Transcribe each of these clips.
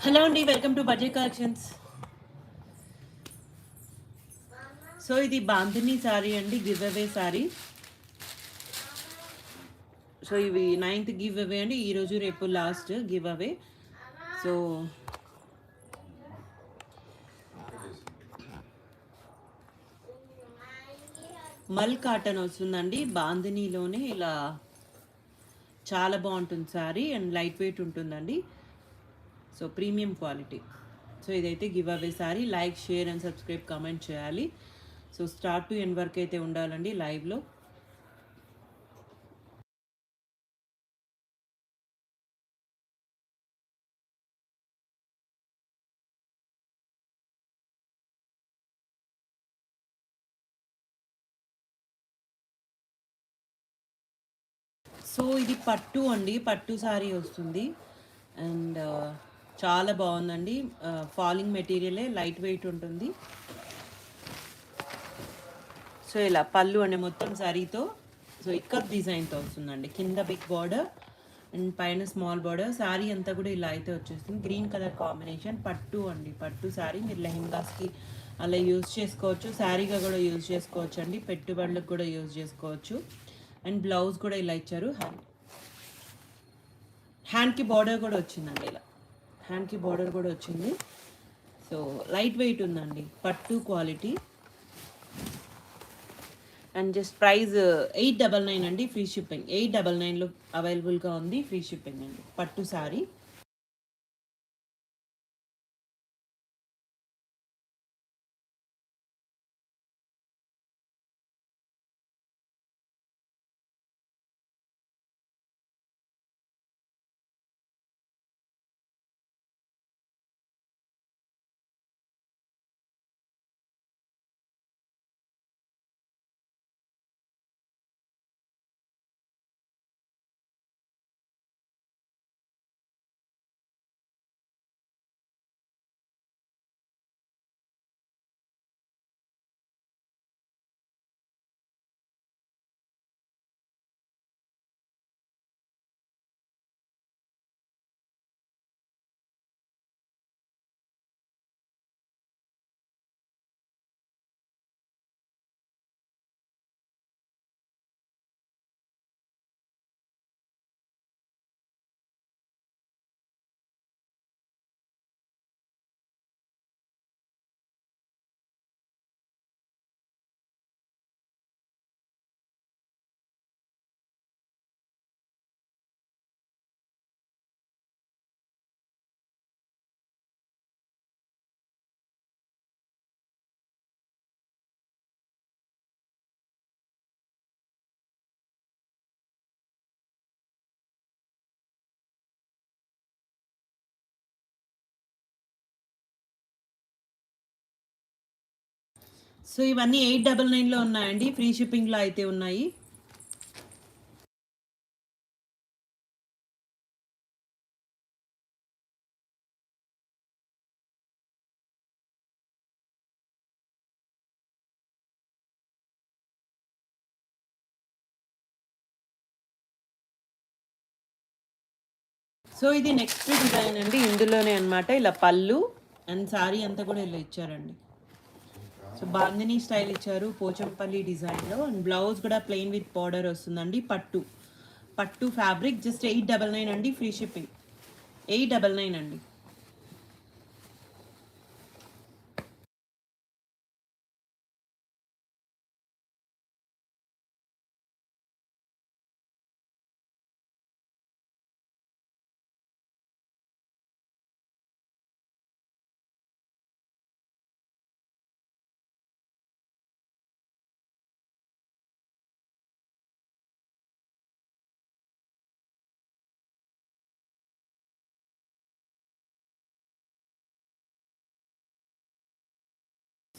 Hello అండి, welcome to budget collections. So ఇది bandhani sorry అండి, గివ్ అవే సారీ. సో ఇవి 9th గివ్ అవే అండి, ఈరోజు రేపు లాస్ట్ గివ్ అవే. సో మల్ కాటన్ వస్తుందండి, బాందినీలోనే ఇలా చాలా బాగుంటుంది సారీ అండ్ లైట్ వెయిట్ ఉంటుందండి. So premium quality. సో ఇదైతే give away sorry. Like, share and subscribe, comment చేయాలి. సో స్టార్ట్ టు ఎండ్ వరకు అయితే ఉండాలండి లైవ్లో. సో ఇది పట్టు అండి, పట్టు సారీ వస్తుంది అండ్ చాలా బాగుందండి. ఫాలింగ్ మెటీరియలే, లైట్ వెయిట్ ఉంటుంది. సో ఇలా పళ్ళు అండి మొత్తం సారీతో. సో ఇక్కత్ డిజైన్తో వస్తుందండి, కింద బిగ్ బార్డర్ అండ్ పైన స్మాల్ బార్డర్. సారీ అంతా కూడా ఇలా అయితే వచ్చేస్తుంది. గ్రీన్ కలర్ కాంబినేషన్, పట్టు అండి, పట్టు సారీ. మీరు లెహెంగాస్కి అలా యూజ్ చేసుకోవచ్చు, శారీగా కూడా యూజ్ చేసుకోవచ్చు అండి, పెట్టుబడులకు కూడా యూజ్ చేసుకోవచ్చు. అండ్ బ్లౌజ్ కూడా ఇలా ఇచ్చారు. హ్యాండ్కి బార్డర్ కూడా వచ్చిందండి, ఇలా హ్యాండ్కి బార్డర్ కూడా వచ్చింది. సో లైట్ వెయిట్ ఉందండి, పట్టు క్వాలిటీ. అండ్ జస్ట్ ప్రైస్ 899 అండి, ఫ్రీ షిప్పింగ్. 899లో అవైలబుల్గా ఉంది, ఫ్రీ షిప్పింగ్ అండి, పట్టు సారీ. సో ఇవన్నీ 899లో ఉన్నాయండి, ఫ్రీ షిప్పింగ్లో అయితే ఉన్నాయి. సో ఇది నెక్స్ట్ డిజైన్ అండి, ఇందులోనే అనమాట. ఇలా పళ్ళు అండ్ సారీ అంతా కూడా ఇలా ఇచ్చారండి. సో బాందిని స్టైల్ ఇచ్చారు, పోచంపల్లి డిజైన్లో. అండ్ బ్లౌజ్ కూడా ప్లెయిన్ విత్ బార్డర్ వస్తుందండి, పట్టు పట్టు ఫ్యాబ్రిక్. జస్ట్ 899 అండి, ఫ్రీ షిప్పింగ్. 899 అండి.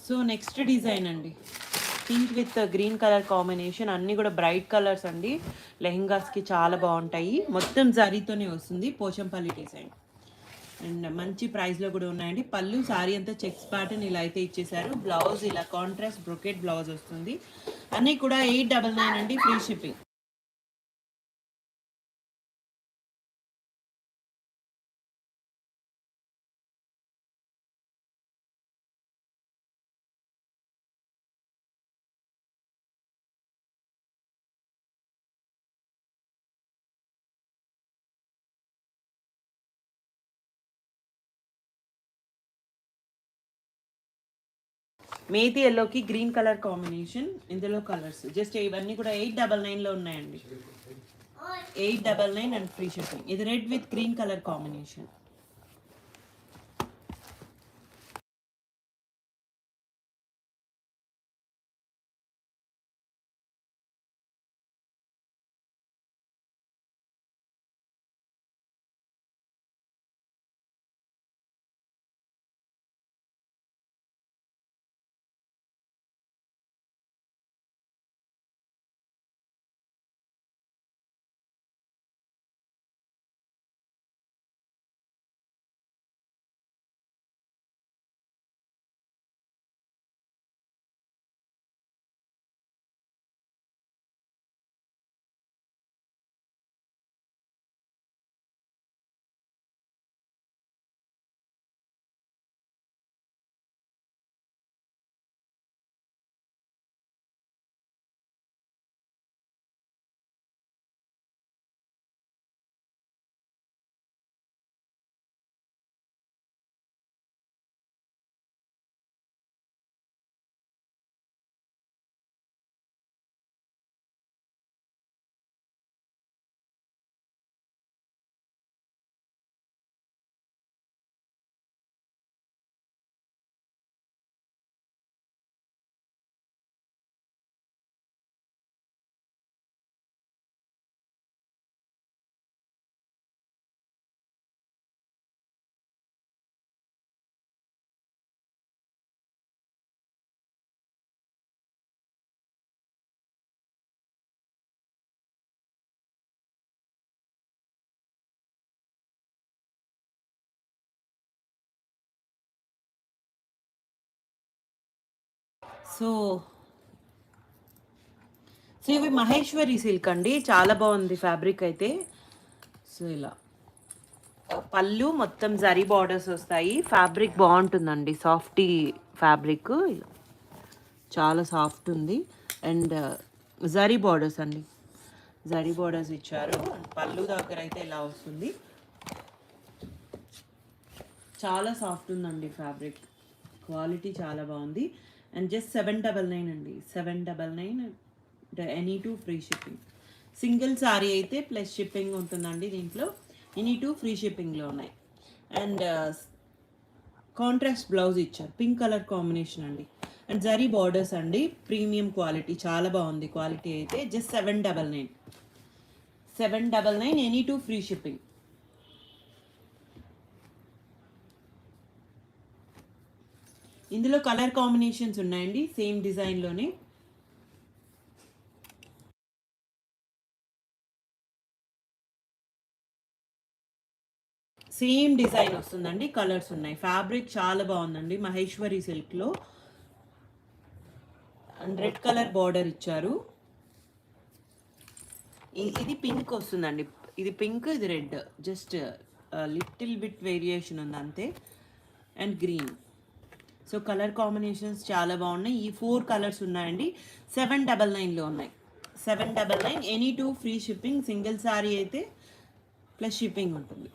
సో నెక్స్ట్ డిజైన్ అండి, pink with green colour combination. అన్నీ కూడా బ్రైట్ కలర్స్ అండి, లెహెంగాస్కి చాలా బాగుంటాయి. మొత్తం జరీతోనే వస్తుంది, పోచంపల్లి డిజైన్. అండ్ మంచి ప్రైస్లో కూడా ఉన్నాయండి. పళ్ళు సారీ అంతా చెక్స్ ప్యాటర్న్ ఇలా అయితే ఇచ్చేసారు. బ్లౌజ్ ఇలా కాంట్రాస్ట్ బ్రొకెట్ బ్లౌజ్ వస్తుంది. అన్నీ కూడా 899 అండి, ఫ్రీ షిప్పింగ్. మేతి ఎల్లోకి గ్రీన్ కలర్ కాంబినేషన్. ఇందులో కలర్స్ జస్ట్ ఇవన్నీ కూడా 899లో ఉన్నాయండి. 899 అండ్ ఫ్రీ షిప్పింగ్. ఇది red with green colour combination. So so ఇవి మహేశ్వరి సిల్క్ అండి. చాలా బాగుంది ఫ్యాబ్రిక్ అయితే. సో ఇలా పళ్ళు మొత్తం జరీ బార్డర్స్ వస్తాయి. ఫ్యాబ్రిక్ బాగుంటుందండి, సాఫ్టీ ఫ్యాబ్రిక్. చాలా సాఫ్ట్ ఉంది. అండ్ జరీ బార్డర్స్ అండి, జరీ బార్డర్స్ ఇచ్చారు. పళ్ళు దగ్గర అయితే ఇలా వస్తుంది. చాలా సాఫ్ట్ ఉందండి ఫ్యాబ్రిక్, క్వాలిటీ చాలా బాగుంది. అండ్ జస్ట్ 799 అండి, 799. Any two free shipping. Single sorry అయితే ప్లస్ షిప్పింగ్ ఉంటుందండి దీంట్లో. ఎనీ టూ ఫ్రీ షిప్పింగ్లో ఉన్నాయి. అండ్ కాంట్రాస్ట్ బ్లౌజ్ ఇచ్చారు, పింక్ కలర్ కాంబినేషన్ అండి. అండ్ జరీ బార్డర్స్ అండి, ప్రీమియం క్వాలిటీ, చాలా బాగుంది క్వాలిటీ అయితే. Just 799. 799 any two free shipping. ఇందులో కలర్ కాంబినేషన్స్ ఉన్నాయండి సేమ్ డిజైన్లోనే. సేమ్ డిజైన్ వస్తుందండి, కలర్స్ ఉన్నాయి. ఫ్యాబ్రిక్ చాలా బాగుందండి, మహేశ్వరి సిల్క్లో. అండ్ రెడ్ కలర్ బార్డర్ ఇచ్చారు. ఇది పింక్ వస్తుందండి, ఇది పింక్, ఇది red. Just little bit variation ఉంది అంతే. And green. So colour combinations చాలా బాగున్నాయి. ఈ 4 కలర్స్ ఉన్నాయండి. 799లో ఉన్నాయి. 799 any two free shipping. Single sorry అయితే ప్లస్ షిప్పింగ్ ఉంటుంది.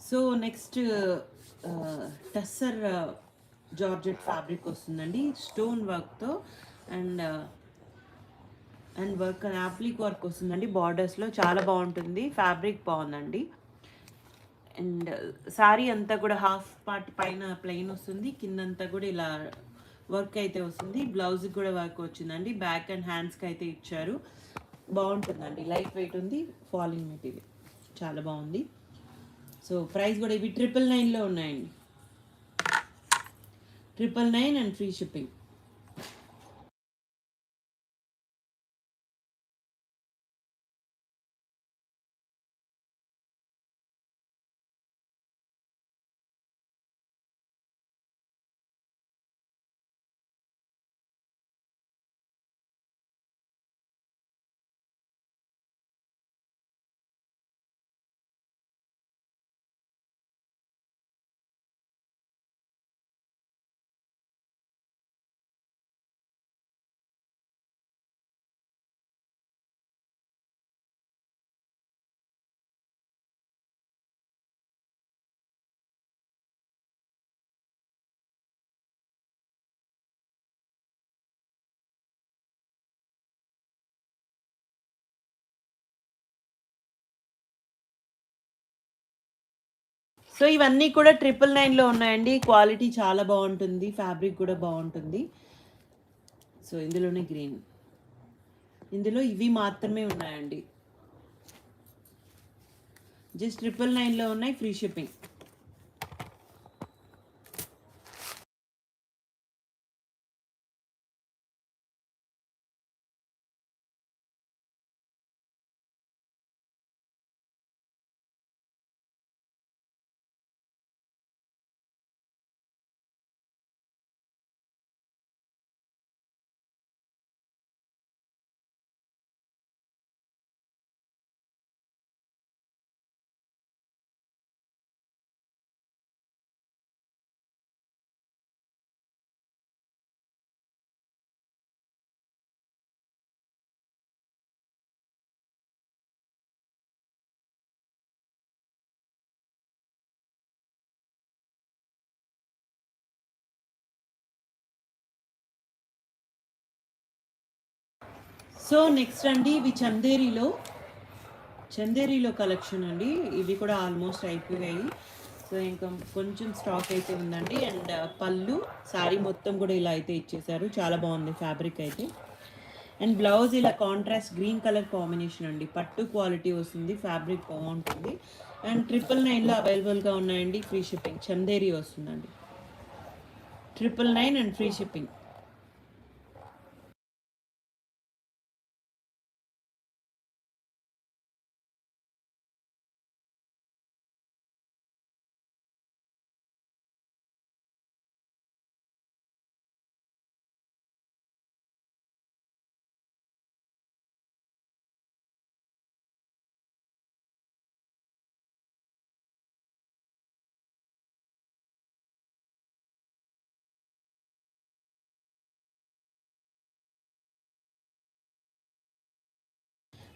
So next tussar georgette fabric వస్తుందండి, స్టోన్ వర్క్తో. And and work appliqué work వస్తుందండి బార్డర్స్లో. చాలా బాగుంటుంది, ఫ్యాబ్రిక్ బాగుందండి. అండ్ సారీ అంతా కూడా హాఫ్ పార్ట్ పైన ప్లెయిన్ వస్తుంది, కిందంతా కూడా ఇలా వర్క్ అయితే వస్తుంది. బ్లౌజ్కి కూడా వర్క్ వచ్చిందండి, బ్యాక్ అండ్ హ్యాండ్స్కి అయితే ఇచ్చారు. బాగుంటుందండి, లైట్ వెయిట్ ఉంది, ఫాలింగ్ మెటీరియల్, చాలా బాగుంది. సో ప్రైస్ కూడా ఇవి 999లో ఉన్నాయండి. 999 అండ్ ఫ్రీ షిప్పింగ్. సో ఇవన్నీ కూడా 999లో ఉన్నాయండి. క్వాలిటీ చాలా బాగుంటుంది, ఫ్యాబ్రిక్ కూడా బాగుంటుంది. సో ఇందులోనే గ్రీన్, ఇందులో ఇవి మాత్రమే ఉన్నాయండి. జస్ట్ 999లో ఉన్నాయి, ఫ్రీ షిప్పింగ్. సో నెక్స్ట్ అండి, ఇవి చందేరిలో కలెక్షన్ అండి. ఇవి కూడా ఆల్మోస్ట్ అయిపోయాయి. సో ఇంకా కొంచెం స్టాక్ అయితే ఉందండి. అండ్ పళ్ళు శారీ మొత్తం కూడా ఇలా అయితే ఇచ్చేసారు. చాలా బాగుంది ఫ్యాబ్రిక్ అయితే. అండ్ బ్లౌజ్ ఇలా కాంట్రాస్ట్ గ్రీన్ కలర్ కాంబినేషన్ అండి. పట్టు క్వాలిటీ వస్తుంది, ఫ్యాబ్రిక్ బాగుంటుంది. అండ్ 999లో అవైలబుల్గా ఉన్నాయండి, ఫ్రీ షిప్పింగ్. చందేరి వస్తుందండి, 999 అండ్ ఫ్రీ షిప్పింగ్.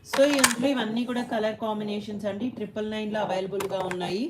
సో ఇందులో ఇవన్నీ కూడా కలర్ కాంబినేషన్స్ అండి. 999లో అవైలబుల్గా ఉన్నాయి.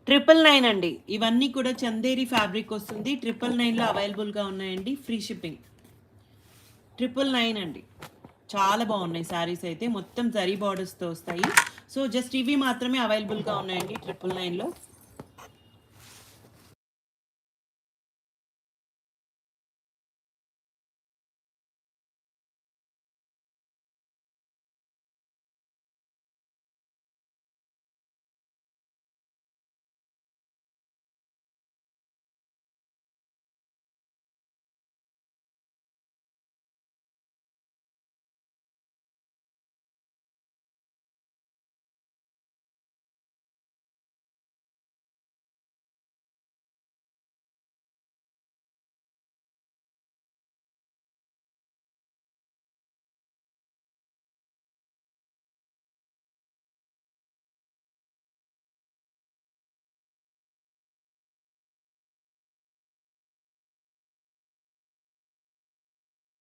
ట్రిపుల్ నైన్ అండి. ఇవన్నీ కూడా చందేరి ఫ్యాబ్రిక్ వస్తుంది. 999లో అవైలబుల్గా ఉన్నాయండి, ఫ్రీ షిప్పింగ్. 999 అండి. చాలా బాగున్నాయి శారీస్ అయితే, మొత్తం జరీ బార్డర్స్తో వస్తాయి. సో జస్ట్ ఇవి మాత్రమే అవైలబుల్గా ఉన్నాయండి 999లో.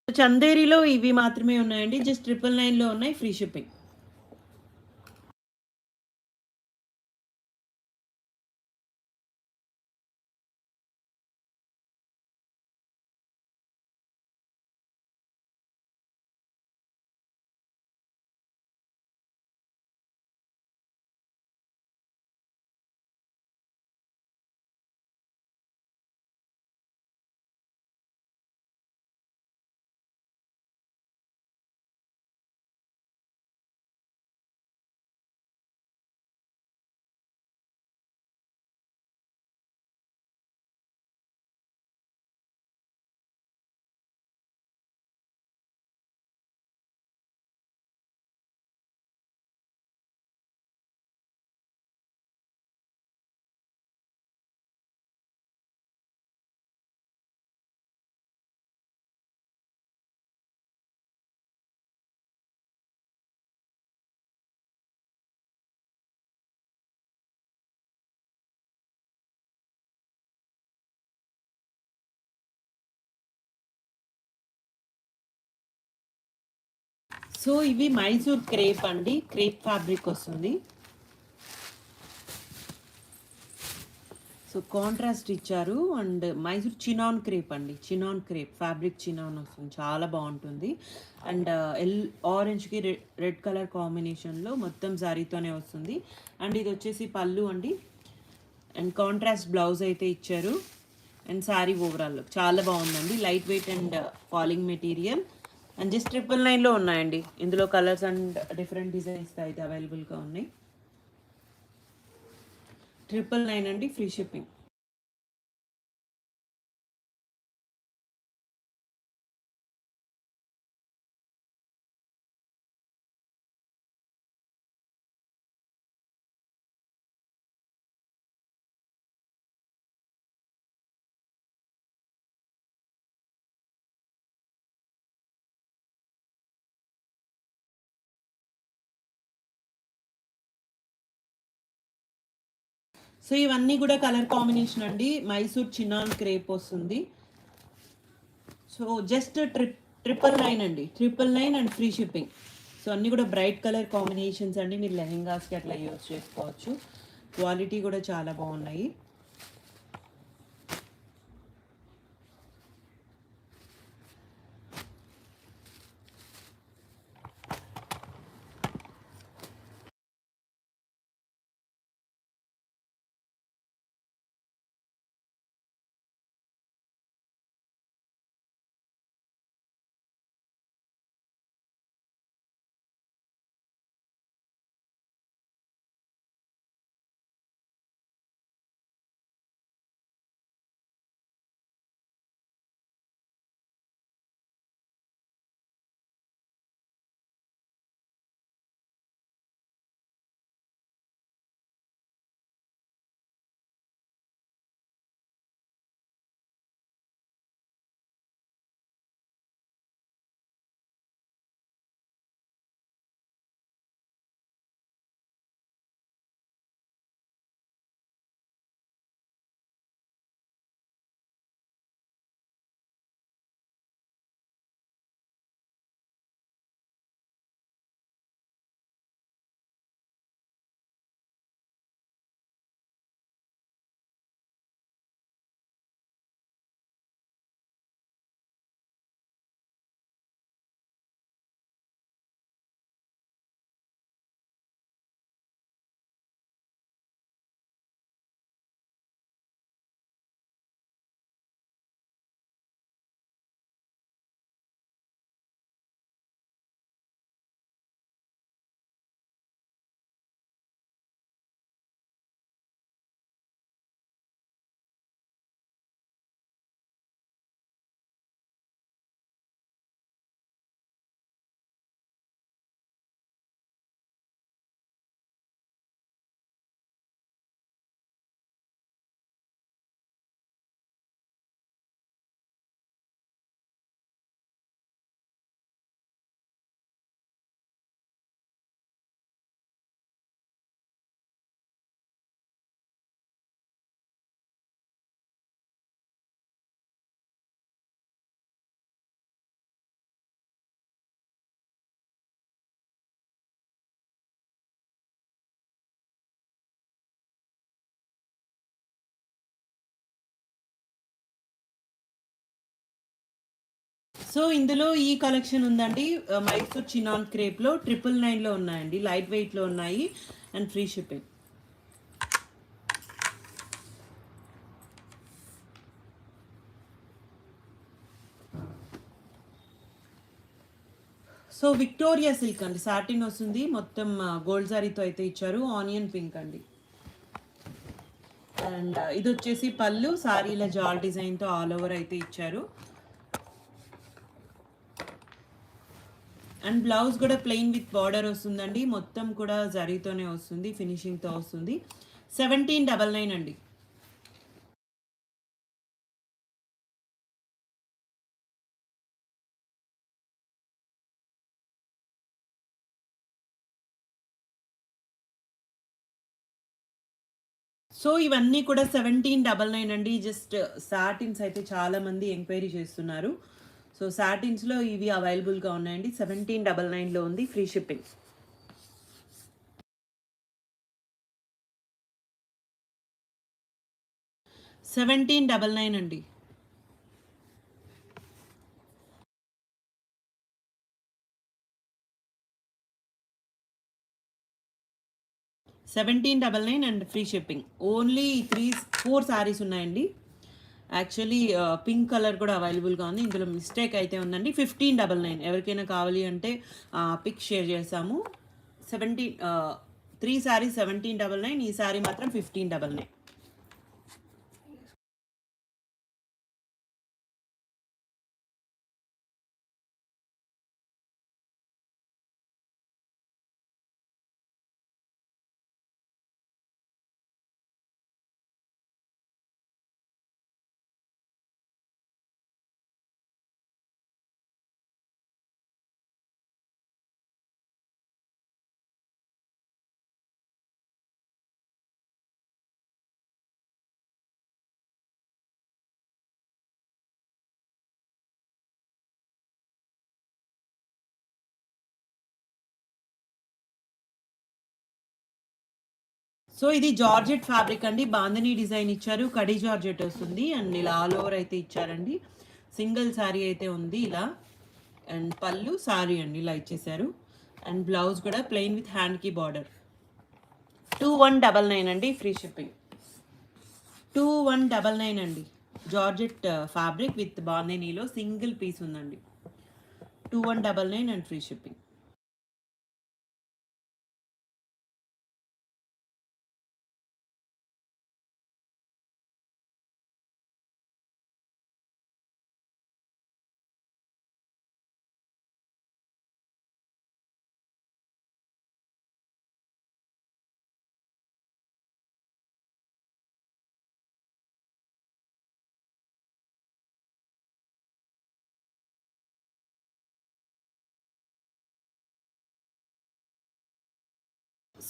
చందేరిలో ఇవి మాత్రమే ఉన్నాయండి, జస్ట్ 999లో ఉన్నాయి, ఫ్రీ షిప్పింగ్. సో ఇవి మైసూర్ క్రేప్ అండి, క్రేప్ ఫ్యాబ్రిక్ వస్తుంది. సో కాంట్రాస్ట్ ఇచ్చారు. అండ్ మైసూర్ చినాన్ క్రేప్ అండి, చినాన్ క్రేప్ ఫ్యాబ్రిక్ చినాన్ వస్తుంది, చాలా బాగుంటుంది. అండ్ ఆరెంజ్కి రెడ్ కలర్ కాంబినేషన్లో మొత్తం జారీతోనే వస్తుంది. అండ్ ఇది వచ్చేసి పళ్ళు అండి. అండ్ కాంట్రాస్ట్ బ్లౌజ్ అయితే ఇచ్చారు. అండ్ శారీ ఓవరాల్ చాలా బాగుందండి, light weight and falling material. And just 999లో ఉన్నాయండి. ఇందులో కలర్స్ అండ్ డిఫరెంట్ డిజైన్స్ అయితే అవైలబుల్గా ఉన్నాయి. 999 అండి, ఫ్రీ షిప్పింగ్. సో ఇవన్నీ కూడా కలర్ కాంబినేషన్ అండి, మైసూర్ చినాన్ క్రేప్ వస్తుంది. సో జస్ట్ 999 అండి, 999 అండ్ ఫ్రీ షిప్పింగ్. సో అన్నీ కూడా బ్రైట్ కలర్ కాంబినేషన్స్ అండి, మీరు లెహెంగాస్కి అట్లా యూజ్ చేసుకోవచ్చు. క్వాలిటీ కూడా చాలా బాగున్నాయి. సో ఇందులో ఈ కలెక్షన్ ఉందండి, మైసూర్ చినాన్ క్రేప్లో 999లో ఉన్నాయండి, లైట్ వెయిట్లో ఉన్నాయి and free shipping. So Victoria silk అండి, సాటిన్ వస్తుంది, మొత్తం గోల్డ్ జారీతో అయితే ఇచ్చారు, ఆనియన్ పింక్ అండి. అండ్ ఇది వచ్చేసి పళ్ళు, సారీల జాల్ డిజైన్తో ఆల్ ఓవర్ అయితే ఇచ్చారు. అండ్ బ్లౌజ్ కూడా ప్లెయిన్ విత్ బార్డర్ వస్తుందండి, మొత్తం కూడా జరీతోనే వస్తుంది, ఫినిషింగ్తో వస్తుంది. 1799 అండి. సో ఇవన్నీ కూడా 1799 అండి. జస్ట్ సాటిన్స్ అయితే చాలా మంది ఎంక్వైరీ చేస్తున్నారు. సో సాటిన్స్లో ఇవి అవైలబుల్గా ఉన్నాయండి. 1799లో ఉంది, ఫ్రీ షిప్పింగ్. 1799 అండి. 1799 and free shipping. Only 4 saris ఉన్నాయండి. యాక్చువల్లీ పింక్ కలర్ కూడా అవైలబుల్గా ఉంది. ఇందులో మిస్టేక్ అయితే ఉందండి. 1599 ఎవరికైనా కావాలి అంటే పిక్ షేర్ చేస్తాము. 3 సారీస్ 1799, ఈ సారీ మాత్రం 1599. సో ఇది జార్జెట్ ఫ్యాబ్రిక్ అండి. బాందని డిజైన్ ఇచ్చారు, కడి జార్జెట్ వస్తుంది అండ్ ఇలా ఆల్ ఓవర్ అయితే ఇచ్చారండి. సింగిల్ శారీ అయితే ఉంది ఇలా. అండ్ పళ్ళు సారీ అండి ఇలా ఇచ్చేసారు. అండ్ బ్లౌజ్ కూడా ప్లెయిన్ విత్ హ్యాండ్కి బార్డర్. 2199 అండి, ఫ్రీ షిప్పింగ్. 2199 అండి. జార్జెట్ ఫ్యాబ్రిక్ విత్ బాందనీలో సింగిల్ పీస్ ఉందండి. 2199 అండ్ ఫ్రీ షిప్పింగ్.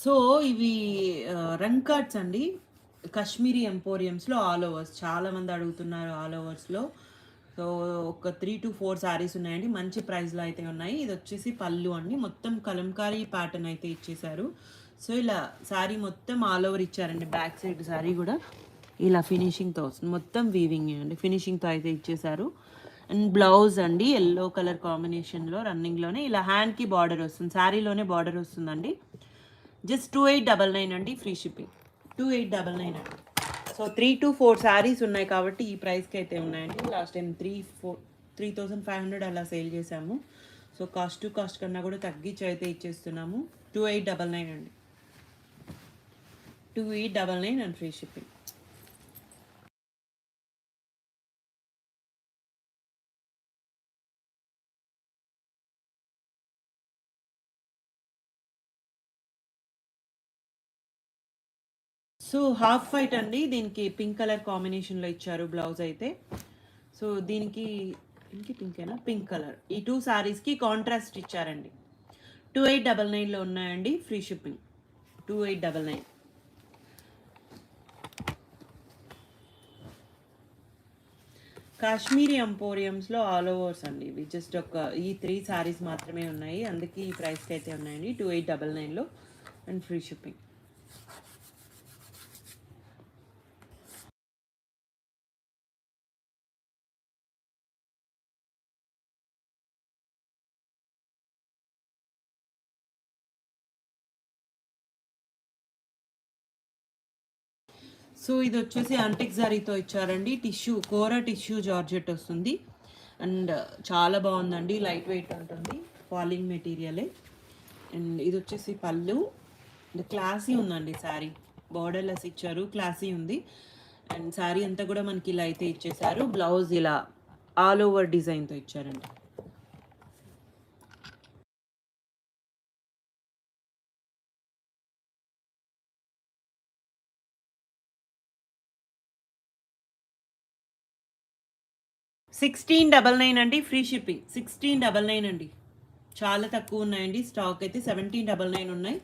సో ఇవి రంగ్ కార్డ్స్ అండి. కాశ్మీరీ ఎంపోరియంస్లో ఆల్ ఓవర్స్. చాలామంది అడుగుతున్నారు ఆల్ ఓవర్స్లో. సో ఒక 3 to 4 శారీస్ ఉన్నాయండి. మంచి ప్రైస్లో అయితే ఉన్నాయి. ఇది వచ్చేసి పళ్ళు అండి. మొత్తం కలంకారీ ప్యాటర్న్ అయితే ఇచ్చేసారు. సో ఇలా శారీ మొత్తం ఆల్ ఓవర్ ఇచ్చారండి. బ్యాక్ సైడ్ శారీ కూడా ఇలా ఫినిషింగ్తో వస్తుంది. మొత్తం వీవింగ్ అండి, ఫినిషింగ్తో అయితే ఇచ్చేసారు. అండ్ బ్లౌజ్ అండి ఎల్లో కలర్ కాంబినేషన్లో రన్నింగ్లోనే ఇలా హ్యాండ్కి బార్డర్ వస్తుంది. శారీలోనే బార్డర్ వస్తుందండి. జస్ట్ 2899 అండి, ఫ్రీ షిప్పింగ్. 2899 అండి. సో 3 to 4 శారీస్ ఉన్నాయి కాబట్టి ఈ ప్రైస్కి అయితే ఉన్నాయండి. లాస్ట్ టైం 3500 అలా సేల్ చేసాము. సో కాస్ట్ టు కాస్ట్ కన్నా కూడా తగ్గించి అయితే ఇచ్చేస్తున్నాము. 2899 అండి. 2899 and free shipping. So half white అండి. దీనికి పింక్ కలర్ కాంబినేషన్లో ఇచ్చారు బ్లౌజ్ అయితే. సో దీనికి ఇంకి పింకేనా, పింక్ కలర్. ఈ 2 శారీస్కి కాంట్రాస్ట్ ఇచ్చారండి. 2899లో ఉన్నాయండి, ఫ్రీ షిప్పింగ్. 2899. కాశ్మీరీ ఎంపోరియంస్లో ఆల్ ఓవర్స్ అండి ఇవి. జస్ట్ ఈ 3 శారీస్ మాత్రమే ఉన్నాయి, అందుకే ఈ ప్రైస్కి అయితే ఉన్నాయండి. 2899లో అండ్ ఫ్రీ షిప్పింగ్. సో ఇది వచ్చేసి యాంటిక్ జరీతో ఇచ్చారండి. టిష్యూ, కోరా టిష్యూ జార్జెట్ వస్తుంది. అండ్ చాలా బాగుందండి, లైట్ వెయిట్ ఉంటుంది, ఫాలింగ్ మెటీరియలే. అండ్ ఇది వచ్చేసి పళ్ళు. క్లాసీ ఉందండి శారీ. బార్డర్లెస్ ఇచ్చారు, క్లాసీ ఉంది. అండ్ శారీ అంతా కూడా మనకి ఇలా అయితే ఇచ్చేసారు. బ్లౌజ్ ఇలా ఆల్ ఓవర్ డిజైన్తో ఇచ్చారండి. $1699 అండి, ఫ్రీ షిప్పింగ్. 1699 అండి. చాలా తక్కువ ఉన్నాయండి, స్టాక్ అయితే 1799 ఉన్నాయి.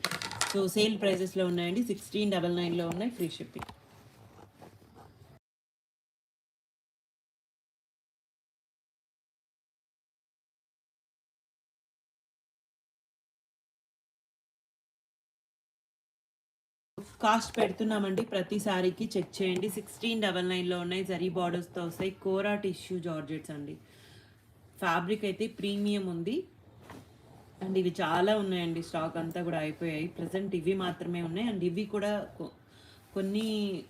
సో సేల్ ప్రైజెస్లో ఉన్నాయండి. 1699లో ఉన్నాయి, ఫ్రీ షిప్పింగ్. కాస్ట్ పెడుతున్నామండి, ప్రతి సారీకి చెక్ చేయండి. 1699లో ఉన్నాయి, జరీ బార్డర్స్తో వస్తాయి. కోరా టిష్యూ జార్జెట్స్ అండి. ఫ్యాబ్రిక్ అయితే ప్రీమియం ఉంది అండ్ ఇవి చాలా ఉన్నాయండి, స్టాక్ అంతా కూడా అయిపోయాయి. ప్రజెంట్ ఇవి మాత్రమే ఉన్నాయి అండ్ ఇవి కూడా కొన్ని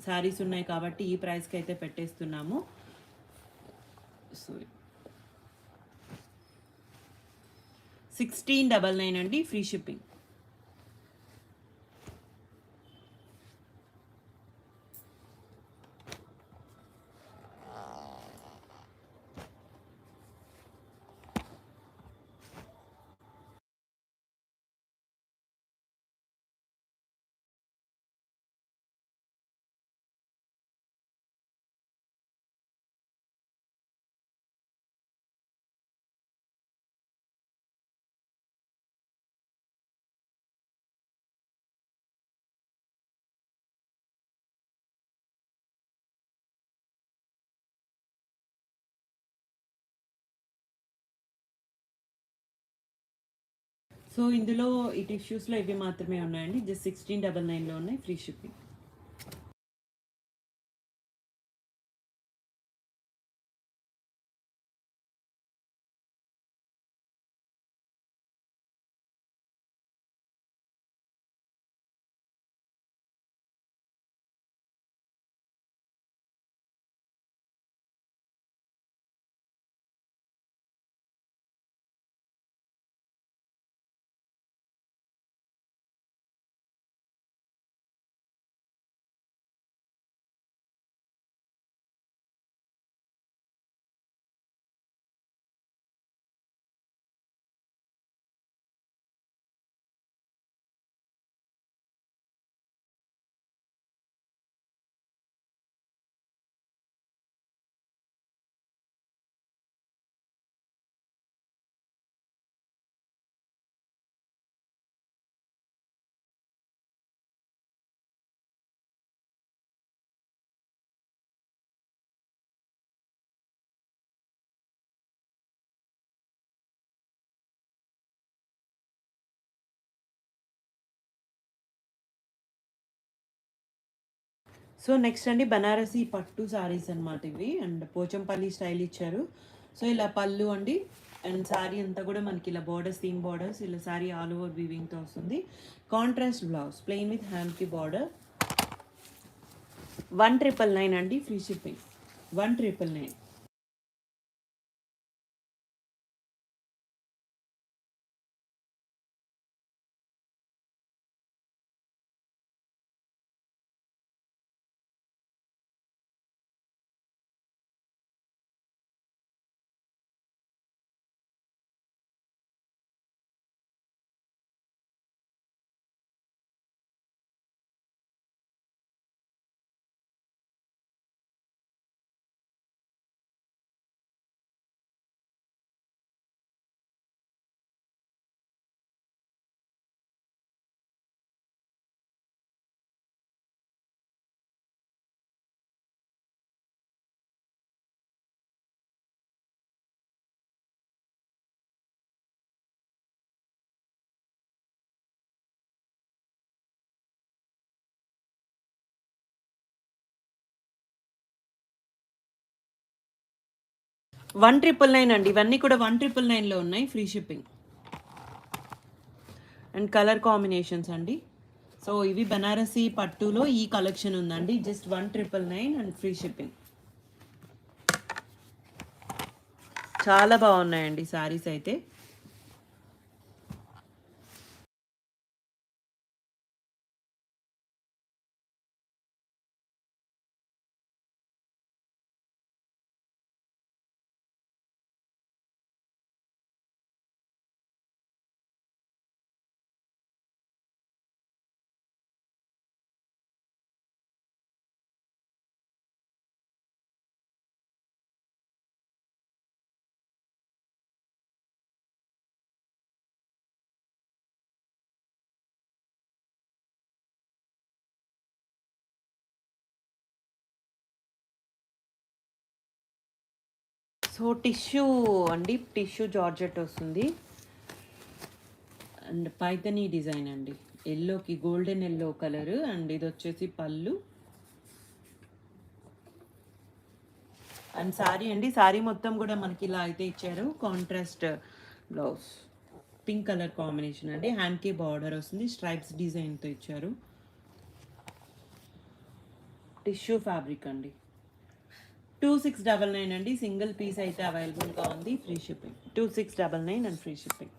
శారీస్ ఉన్నాయి కాబట్టి ఈ ప్రైస్కి అయితే పెట్టేస్తున్నాము. సో 1699 అండి, ఫ్రీ షిప్పింగ్. సో ఇందులో ఈ టిష్యూస్లో ఇవి మాత్రమే ఉన్నాయండి, జస్ట్ 1699లో ఉన్నాయి, ఫ్రీ షిప్పింగ్. సో నెక్స్ట్ అండి బనారసి పట్టు సారీస్ అనమాట ఇవి, అండ్ పోచంపల్లి స్టైల్ ఇచ్చారు. సో ఇలా పళ్ళు అండి, అండ్ శారీ అంతా కూడా మనకి ఇలా బార్డర్స్, థీమ్ బార్డర్స్, ఇలా శారీ ఆల్ ఓవర్ వీవింగ్తో వస్తుంది. కాంట్రాస్ట్ బ్లౌజ్, ప్లెయిన్ విత్ హ్యాండ్కి బార్డర్. 1999 అండి, ఫ్రీ షిప్పింగ్. 1999. వన్ 1999 అండి, ఇవన్నీ కూడా 1999లో ఉన్నాయి, free shipping. And colour combinations అండి. సో ఇవి బనారసి పట్టులో ఈ కలెక్షన్ ఉందండి, జస్ట్ 1999 అండ్ ఫ్రీ షిప్పింగ్. చాలా బాగున్నాయండి శారీస్ అయితే. సో టిష్యూ అండి, టిష్యూ జార్జెట్ వస్తుంది అండ్ పైతనీ డిజైన్ అండి, ఎల్లోకి గోల్డెన్ ఎల్లో కలర్. అండ్ ఇది వచ్చేసి పళ్ళు అండ్ సారీ అండి. సారీ మొత్తం కూడా మనకి ఇలా అయితే ఇచ్చారు. Contrast blouse, pink colour combination అండి. హ్యాండ్కి బార్డర్ వస్తుంది, స్ట్రైప్స్ డిజైన్తో ఇచ్చారు. టిష్యూ ఫ్యాబ్రిక్ అండి. 2699 అండి. సింగిల్ పీస్ అయితే అవైలబుల్గా ఉంది, free shipping. 2699 and free shipping.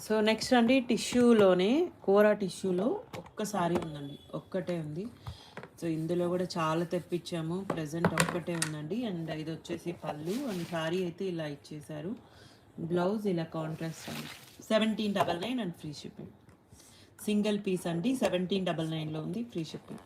So next అండి, టిష్యూలోనే కోరా టిష్యూలో ఒక్కసారి ఉందండి, ఒక్కటే ఉంది. సో ఇందులో కూడా చాలా తెప్పించాము, ప్రజెంట్ ఒక్కటే ఉందండి. అండ్ ఇది వచ్చేసి పళ్ళు. అండ్ సారీ అయితే ఇలా ఇచ్చేసారు, బ్లౌజ్ ఇలా కాంట్రాస్ట్ అండి. 1799 and free shipping. Single piece అండి, 1799లో ఉంది, ఫ్రీ షిప్పింగ్.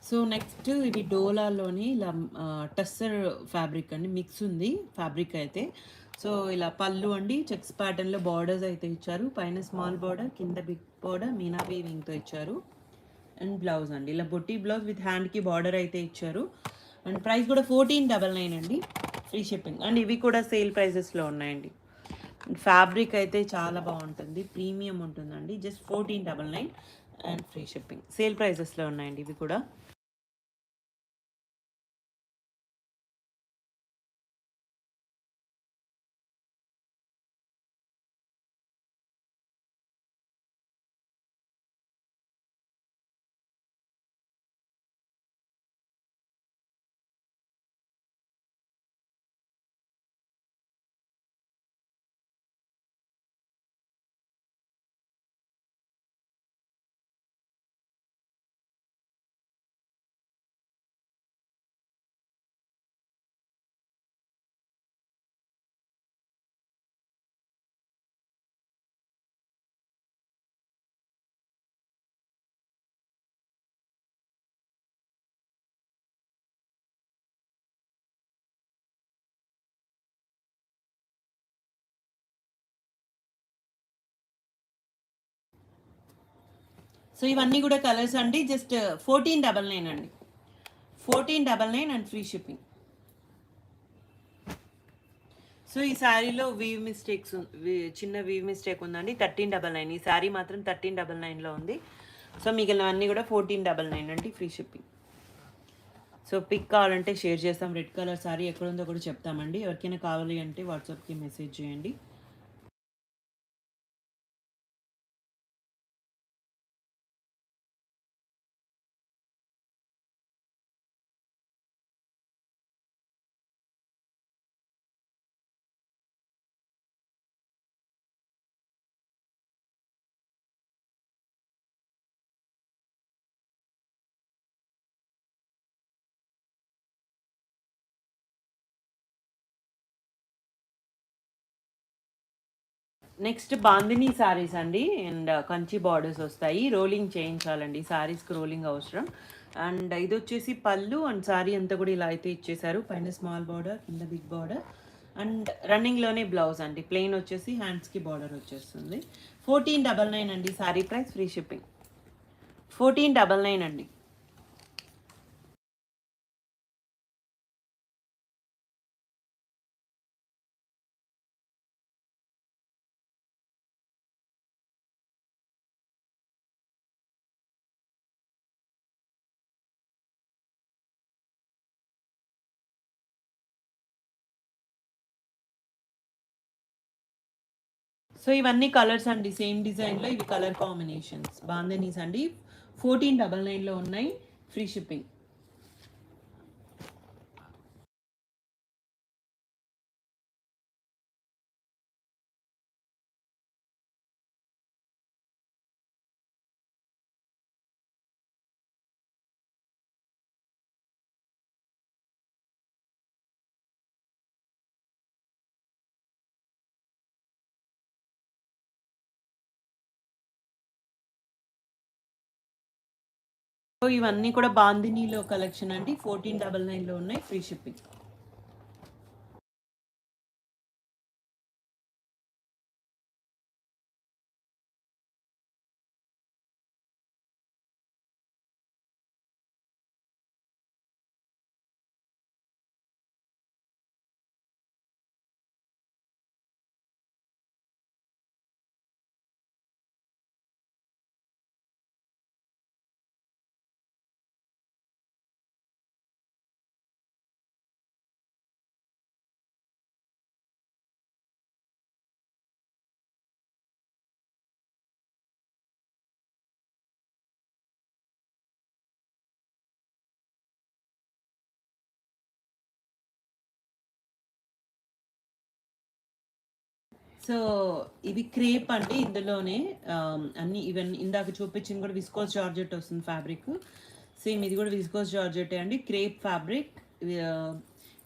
సో నెక్స్ట్ ఇది డోలాలోని ఇలా టస్సర్ ఫ్యాబ్రిక్ అండి, మిక్స్ ఉంది ఫ్యాబ్రిక్ అయితే. సో ఇలా పళ్ళు అండి, చెక్స్ ప్యాటర్న్లో బార్డర్స్ అయితే ఇచ్చారు. పైన స్మాల్ బార్డర్, కింద బిగ్ బార్డర్ మీనా వీవింగ్తో ఇచ్చారు. అండ్ బ్లౌజ్ అండి ఇలా బొట్టి బ్లౌజ్ విత్ హ్యాండ్కి బార్డర్ అయితే ఇచ్చారు. అండ్ ప్రైస్ కూడా 1499 అండి, ఫ్రీ షిప్పింగ్. అండ్ ఇవి కూడా సేల్ ప్రైజెస్లో ఉన్నాయండి. ఫ్యాబ్రిక్ అయితే చాలా బాగుంటుంది, ప్రీమియం ఉంటుందండి. Just 1499 and free shipping. Sale ప్రైజెస్లో ఉన్నాయండి ఇవి కూడా. సో ఇవన్నీ కూడా కలర్స్ అండి, జస్ట్ 1499 అండి, 1499 అండ్ ఫ్రీ షిప్పింగ్. సో ఈ శారీలో వీవ్ మిస్టేక్స్, చిన్న వీవ్ మిస్టేక్ ఉందండి, 1399. ఈ శారీ మాత్రం 1399లో ఉంది. సో మిగిలినవన్నీ కూడా 1499 అండి, ఫ్రీ షిప్పింగ్. సో పిక్ కావాలంటే షేర్ చేస్తాం. రెడ్ కలర్ శారీ ఎక్కడుందో కూడా చెప్తామండి. ఎవరికైనా కావాలి అంటే వాట్సాప్కి మెసేజ్ చేయండి. నెక్స్ట్ బాందినీ శారీస్ అండి. అండ్ కంచి బార్డర్స్ వస్తాయి, రోలింగ్ చేయించాలండి. శారీస్కి రోలింగ్ అవసరం. అండ్ ఇది వచ్చేసి పళ్ళు అండ్ సారీ అంతా కూడా ఇలా అయితే ఇచ్చేసారు. పైన స్మాల్ బార్డర్, కింద బిగ్ బార్డర్ అండ్ రన్నింగ్లోనే బ్లౌజ్ అండి. ప్లెయిన్ వచ్చేసి హ్యాండ్స్కి బార్డర్ వచ్చేస్తుంది. 1499 అండి సారీ ప్రైస్, ఫ్రీ షిప్పింగ్. 1499 అండి. సో ఇవన్నీ కలర్స్ అండి, సేమ్ డిజైన్లో ఇవి కలర్ కాంబినేషన్స్. బాందనీస్ అండి, 1499లో ఉన్నాయి, ఫ్రీ షిప్పింగ్. సో ఇవన్నీ కూడా బాందినీలో కలెక్షన్ అండి, 1499లో ఉన్నాయి, ఫ్రీ షిప్పింగ్. సో ఇవి క్రేప్ అండి, ఇందులోనే అన్ని ఇవన్నీ ఇందాక చూపించింది కూడా విస్కోస్ జార్జెట్ వస్తుంది ఫ్యాబ్రిక్. సేమ్ ఇది కూడా విస్కోస్ జార్జెట్ అండి, క్రేప్ ఫ్యాబ్రిక్.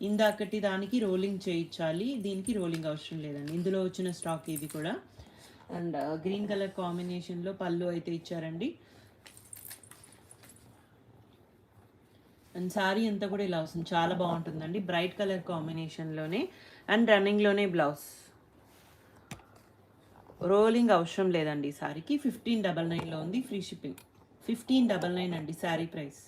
ఇందాకటి దానికి రోలింగ్ చేయించాలి, దీనికి రోలింగ్ అవసరం లేదండి. ఇందులో వచ్చిన స్టాక్ ఇది కూడా. అండ్ గ్రీన్ కలర్ కాంబినేషన్లో పళ్ళు అయితే ఇచ్చారండి. అండ్ శారీ అంతా కూడా ఇలా వస్తుంది, చాలా బాగుంటుందండి, బ్రైట్ కలర్ కాంబినేషన్లోనే. అండ్ రన్నింగ్లోనే బ్లౌజ్, రోలింగ్ అవసరం లేదండి. ఈ సారీకి 1599లో ఉంది, ఫ్రీ షిప్పింగ్. 1599 అండి శారీ ప్రైస్.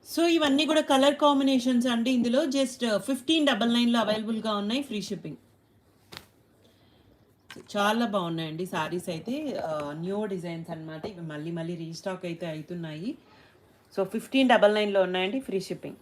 సో ఇవన్నీ కూడా కలర్ కాంబినేషన్స్ అండి, ఇందులో జస్ట్ 1599లో అవైలబుల్గా ఉన్నాయి, ఫ్రీ షిప్పింగ్. చాలా బాగున్నాయండి సారీస్ అయితే, న్యూ డిజైన్స్ అనమాట. ఇవి మళ్ళీ మళ్ళీ రీస్టాక్ అయితే అవుతున్నాయి. సో 1599లో ఉన్నాయండి, ఫ్రీ షిప్పింగ్.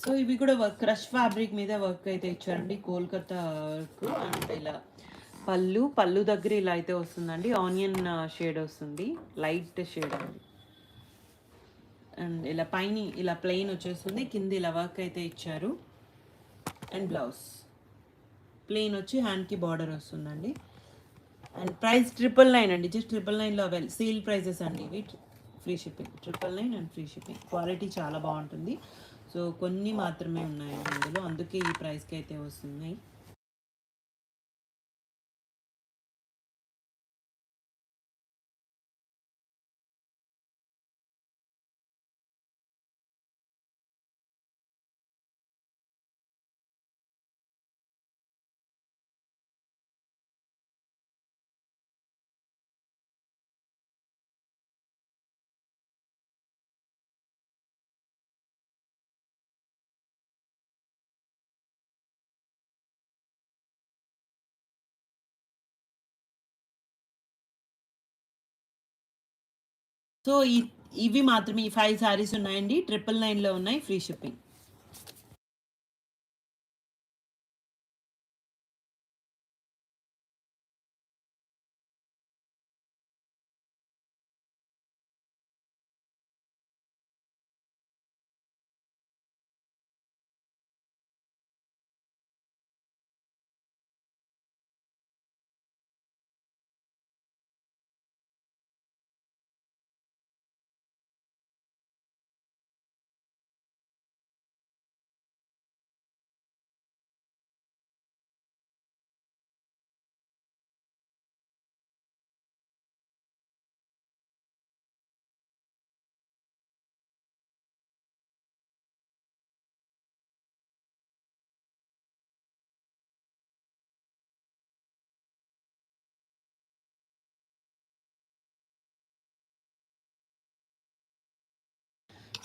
సో ఇవి కూడా వర్క్, క్రష్ ఫ్యాబ్రిక్ మీద వర్క్ అయితే ఇచ్చారండి, కోల్కతా వర్క్. అండ్ ఇలా పళ్ళు దగ్గర ఇలా అయితే వస్తుందండి. ఆనియన్ షేడ్ వస్తుంది, లైట్ షేడ్ అండి. అండ్ ఇలా పైన ఇలా ప్లెయిన్ వచ్చేస్తుంది, కింద ఇలా వర్క్ అయితే ఇచ్చారు. అండ్ బ్లౌజ్ ప్లెయిన్ వచ్చి హ్యాండ్కి బార్డర్ వస్తుందండి. అండ్ ప్రైస్ 999 అండి. జస్ట్ 999లో సేల్ ప్రైజెస్ అండి ఇవి. Free shipping 999 and free shipping. Quality చాలా బాగుంటుంది. సో కొన్ని మాత్రమే ఉన్నాయండి ఇందులో, అందుకే ఈ ప్రైస్కి అయితే వస్తున్నాయి. సో ఇవి మాత్రమే ఈ 5 సారీస్ ఉన్నాయండి. 999లో ఉన్నాయి, ఫ్రీ షిప్పింగ్.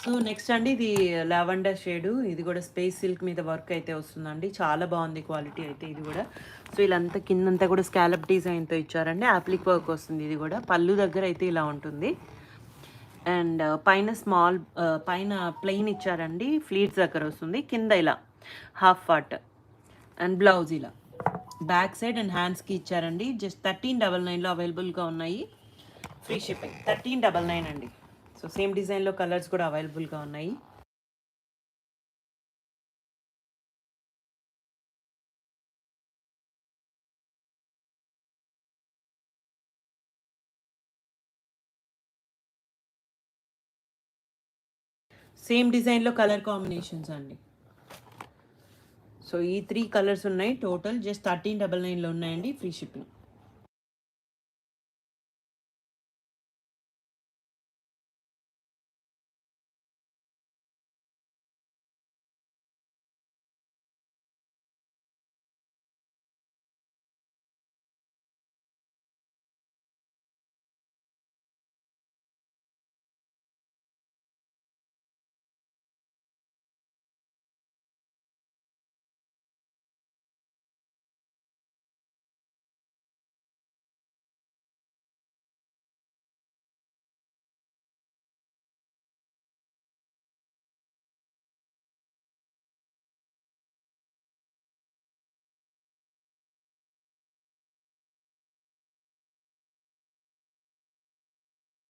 సో నెక్స్ట్ అండి, ఇది లావెండర్ షేడు. ఇది కూడా స్పేస్ సిల్క్ మీద వర్క్ అయితే వస్తుందండి. చాలా బాగుంది క్వాలిటీ అయితే ఇది కూడా. సో ఇలాంతా కిందంతా కూడా స్కాలప్ డిజైన్తో ఇచ్చారండి. యాప్లిక్ వర్క్ వస్తుంది. ఇది కూడా పళ్ళు దగ్గర అయితే ఇలా ఉంటుంది. అండ్ పైన పైన ప్లెయిన్ ఇచ్చారండి, ఫ్లీట్స్ దగ్గర వస్తుంది. కింద ఇలా హాఫ్ పార్ట్ అండ్ బ్లౌజ్ ఇలా బ్యాక్ సైడ్ అండ్ హ్యాండ్స్కి ఇచ్చారండి. జస్ట్ 1399లో అవైలబుల్గా ఉన్నాయి, ఫ్రీ షిప్పింగ్. 1399 అండి. సో సేమ్ డిజైన్లో కలర్స్ కూడా అవైలబుల్గా ఉన్నాయి. సేమ్ డిజైన్లో కలర్ కాంబినేషన్స్ అండి. సో ఈ 3 కలర్స్ ఉన్నాయి టోటల్. జస్ట్ 1399లో ఉన్నాయండి, ఫ్రీ షిప్పింగ్.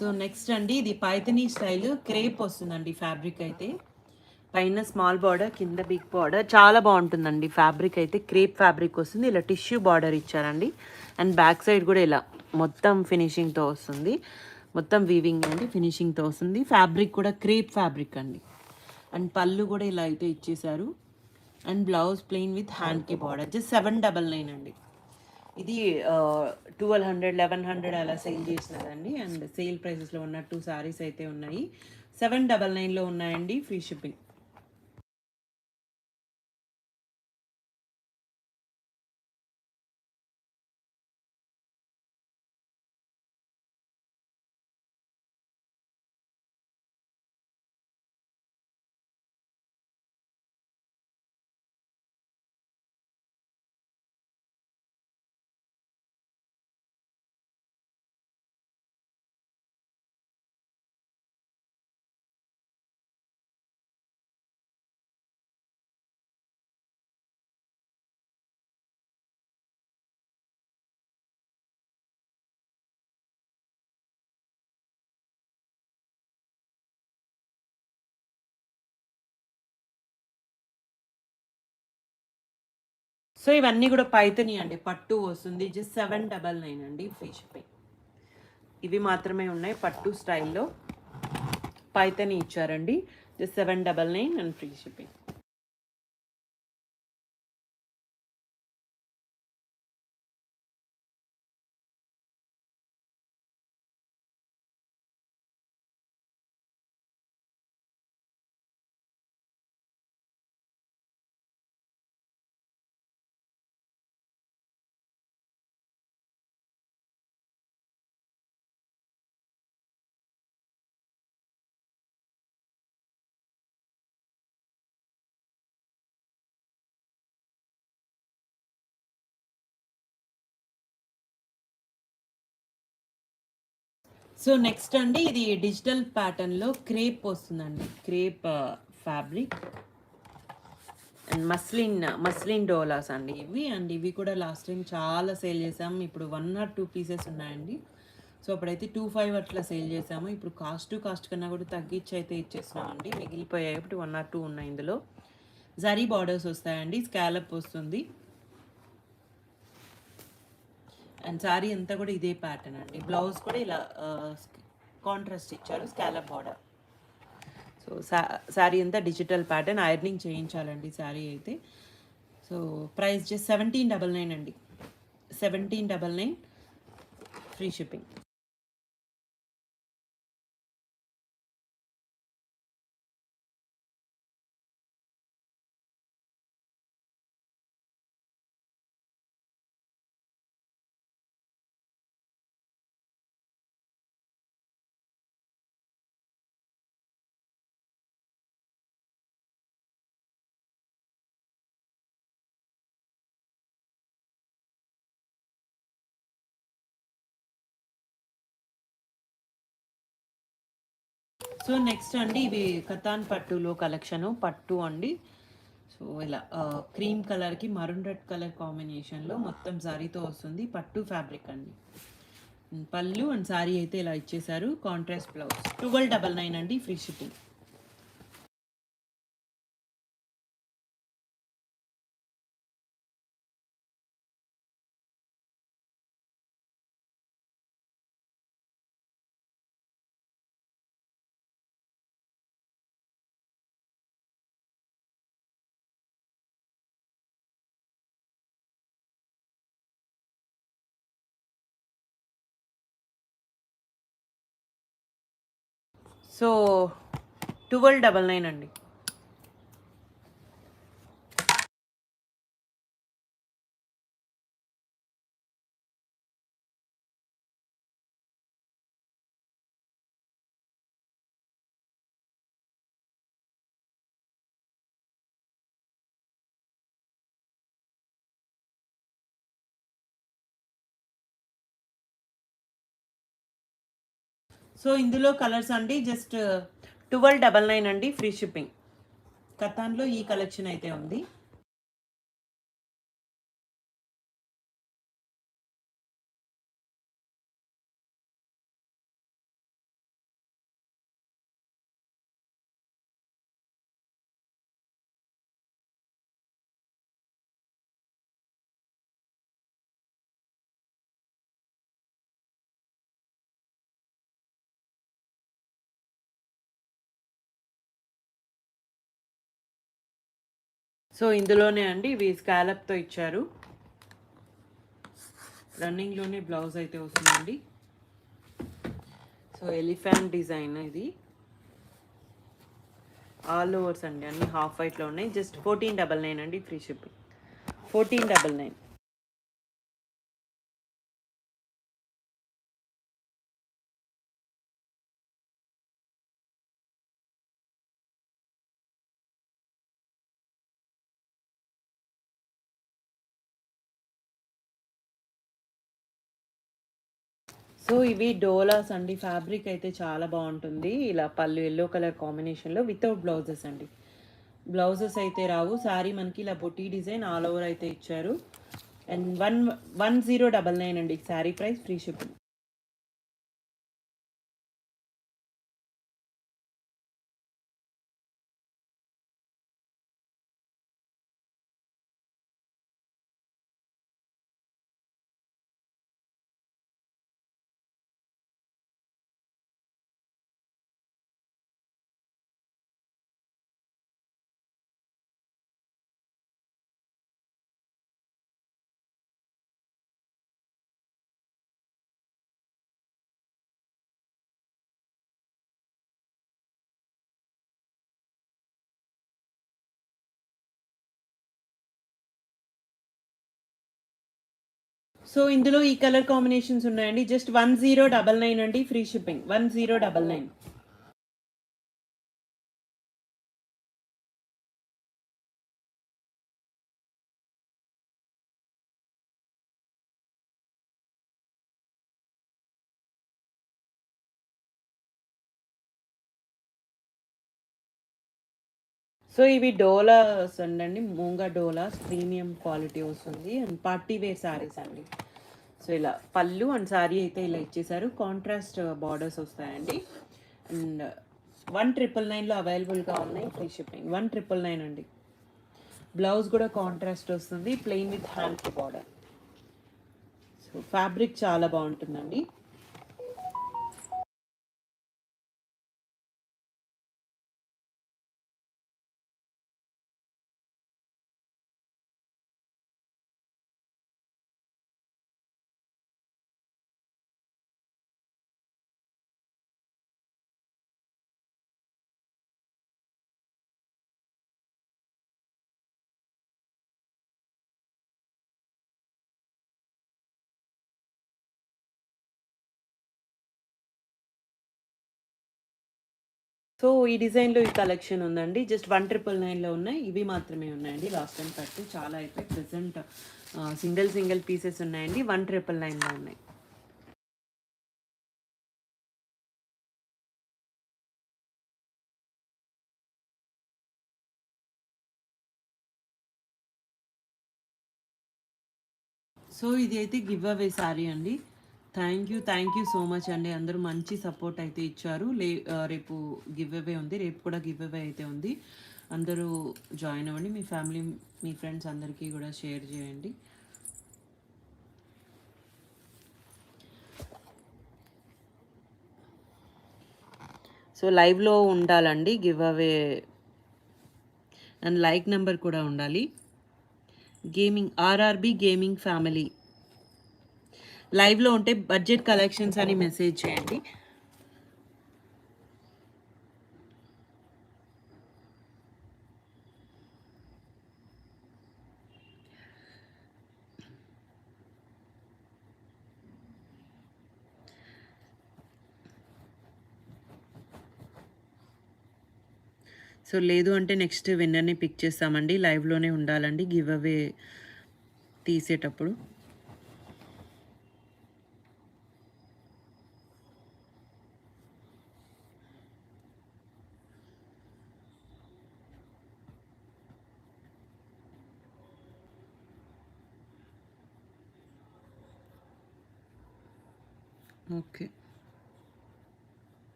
సో నెక్స్ట్ అండి, ఇది పైథనీ స్టైల్ క్రేప్ వస్తుందండి ఫ్యాబ్రిక్ అయితే. పైన స్మాల్ బార్డర్, కింద బిగ్ బార్డర్. చాలా బాగుంటుందండి ఫ్యాబ్రిక్ అయితే. క్రేప్ ఫ్యాబ్రిక్ వస్తుంది. ఇలా టిష్యూ బార్డర్ ఇచ్చారండి. అండ్ బ్యాక్ సైడ్ కూడా ఇలా మొత్తం ఫినిషింగ్తో వస్తుంది. మొత్తం వీవింగ్ అండి, ఫినిషింగ్తో వస్తుంది. ఫ్యాబ్రిక్ కూడా క్రేప్ ఫ్యాబ్రిక్ అండి. అండ్ పళ్ళు కూడా ఇలా అయితే ఇచ్చేసారు. అండ్ బ్లౌజ్ ప్లెయిన్ విత్ హ్యాండ్కి బార్డర్. జస్ట్ 799 అండి. ఇది 1200, 1100 అలా సేల్ చేసినారండి. అండ్ సేల్ ప్రైసెస్లో ఉన్న 2 సారీస్ అయితే ఉన్నాయి. 799లో ఉన్నాయండి, ఫ్రీ షిప్పింగ్. సో ఇవన్నీ కూడా పైతని అండి, పట్టు వస్తుంది. జస్ట్ 799 అండి, ఫ్రీ షిప్పింగ్. ఇవి మాత్రమే ఉన్నాయి పట్టు స్టైల్లో, పైతని ఇచ్చారండి. Just 799 and free shipping. So next అండి, ఇది డిజిటల్ ప్యాటర్న్లో క్రేప్ వస్తుందండి. Crepe fabric and muslin Doulos అండి ఇవి. అండ్ ఇవి కూడా లాస్ట్ టైం చాలా సేల్ చేసాము. ఇప్పుడు 1 or 2 పీసెస్ ఉన్నాయండి. సో అప్పుడైతే 25 అట్లా సేల్ చేసాము. ఇప్పుడు కాస్ట్ కన్నా కూడా తగ్గించి అయితే ఇచ్చేస్తున్నామండి. మిగిలిపోయాయి ఇప్పుడు 1 or 2 ఉన్నాయి. ఇందులో జరీ బార్డర్స్ వస్తాయండి, స్కాలప్ వస్తుంది. అండ్ శారీ అంతా కూడా ఇదే ప్యాటర్న్ అండి. బ్లౌజ్ కూడా ఇలా కాంట్రాస్ట్ ఇచ్చారు, స్కాలప్ బార్డర్. సో శారీ అంతా డిజిటల్ ప్యాటర్న్, ఐరనింగ్ చేయించాలండి శారీ అయితే. సో ప్రైస్ జస్ట్ 1799 అండి, 1799 ఫ్రీ షిప్పింగ్. సో నెక్స్ట్ అండి, ఇవి కతాన్ పట్టులో కలెక్షను, పట్టు అండి. సో ఇలా క్రీమ్ కలర్కి మరూన్ రెడ్ కలర్ కాంబినేషన్లో మొత్తం శారీతో వస్తుంది. పట్టు ఫ్యాబ్రిక్ అండి. పళ్ళు అండ్ శారీ అయితే ఇలా ఇచ్చేసారు. కాంట్రాస్ట్ బ్లౌజ్ 1299 అండి, ఫ్రీ షిప్పింగ్. సో 1299 అండి. సో ఇందులో కలర్స్ అండి జస్ట్ 1299 అండి, ఫ్రీ షిప్పింగ్. కతాన్లో ఈ కలెక్షన్ అయితే ఉంది. సో ఇందులోనే అండి ఇవి స్కాలప్తో ఇచ్చారు. రన్నింగ్లోనే బ్లౌజ్ అయితే వస్తుందండి. సో ఎలిఫెంట్ డిజైన్ ఇది, ఆల్ ఓవర్స్ అండి, అన్ని హాఫ్ వైట్లో ఉన్నాయి. జస్ట్ 1499 అండి, ఫ్రీ షిప్పింగ్. 1499. సో ఇవి డోలాస్ అండి. ఫ్యాబ్రిక్ అయితే చాలా బాగుంటుంది. ఇలా పళ్ళు ఎల్లో కలర్ కాంబినేషన్లో వితౌట్ బ్లౌజెస్ అండి. బ్లౌజెస్ అయితే రావు. శారీ మనకి ఇలా బొటీ డిజైన్ ఆల్ ఓవర్ అయితే ఇచ్చారు. అండ్ 1099 అండి sari price, free shipping. So ఇందులో ఈ కలర్ కాంబినేషన్స్ ఉన్నాయండి. జస్ట్ 1099 అండి, ఫ్రీ షిప్పింగ్ 1099. సో ఇవి డోలాస్ అండి, మూంగా డోలాస్ ప్రీమియం క్వాలిటీ వస్తుంది అండ్ పార్టీ వేర్ శారీస్ అండి. సో ఇలా పళ్ళు అండ్ శారీ అయితే ఇలా ఇచ్చేసారు. కాంట్రాస్ట్ బార్డర్స్ వస్తాయండి. అండ్ 1999లో అవైలబుల్గా ఉన్నాయి, ఫ్రీ షిప్పింగ్ 1999 అండి. బ్లౌజ్ కూడా కాంట్రాస్ట్ వస్తుంది, plain with hand border. So fabric చాలా బాగుంటుందండి. సో ఈ డిజైన్లో ఈ కలెక్షన్ ఉందండి. జస్ట్ 1999లో ఉన్నాయి. ఇవి మాత్రమే ఉన్నాయండి. లాస్ట్ టైం కట్టు చాలా అయిపోయి ప్రెసెంట్ సింగిల్ పీసెస్ ఉన్నాయండి. 1999లో ఉన్నాయి. సో ఇది అయితే గివ్ అవే శారీ అండి. థ్యాంక్ యూ సో మచ్ అండి. అందరూ మంచి సపోర్ట్ అయితే ఇచ్చారు. రేపు గివ్ అవే ఉంది, రేపు కూడా గివ్ అవే అయితే ఉంది. అందరూ జాయిన్ అవ్వండి. మీ ఫ్యామిలీ, మీ ఫ్రెండ్స్ అందరికీ కూడా షేర్ చేయండి. సో లైవ్లో ఉండాలండి give away, and like number కూడా ఉండాలి. గేమింగ్ ఆర్ఆర్బి గేమింగ్ ఫ్యామిలీ లైవ్లో ఉంటే బడ్జెట్ కలెక్షన్స్ అని మెసేజ్ చేయండి. సో లేదు అంటే నెక్స్ట్ విన్నర్ని పిక్ చేస్తామండి. లైవ్లోనే ఉండాలండి గివ్ అవే తీసేటప్పుడు. ఓకే,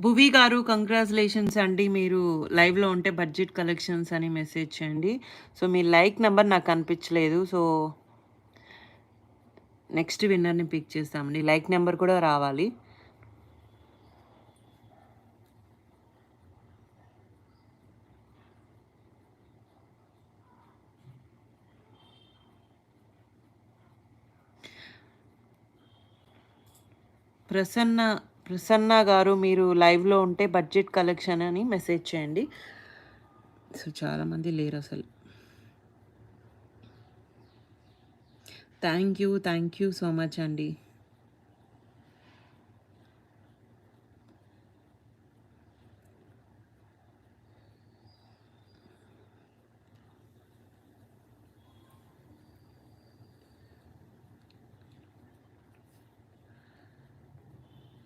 భువి గారు కంగ్రాచులేషన్స్ అండి. మీరు లైవ్లో ఉంటే బడ్జెట్ కలెక్షన్స్ అని మెసేజ్ చేయండి. సో మీ లైక్ నెంబర్ నాకు కనిపించలేదు. సో నెక్స్ట్ విన్నర్ని పిక్ చేస్తామండి. లైక్ నెంబర్ కూడా రావాలి. ప్రసన్న గారు మీరు లైవ్లో ఉంటే బడ్జెట్ కలెక్షన్ అని మెసేజ్ చేయండి. సో చాలామంది లేరు అసలు. థ్యాంక్ యూ సో మచ్ అండి.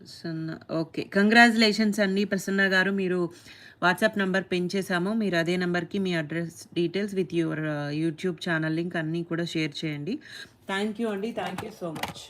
ప్రసన్న, ఓకే, కంగ్రాచులేషన్స్ అండి ప్రసన్న గారు. మీరు వాట్సాప్ నెంబర్ పిన్ చేసాము. మీరు అదే నెంబర్కి మీ address details with your YouTube channel link అన్నీ కూడా షేర్ చేయండి. థ్యాంక్ యూ అండి. Thank you so much.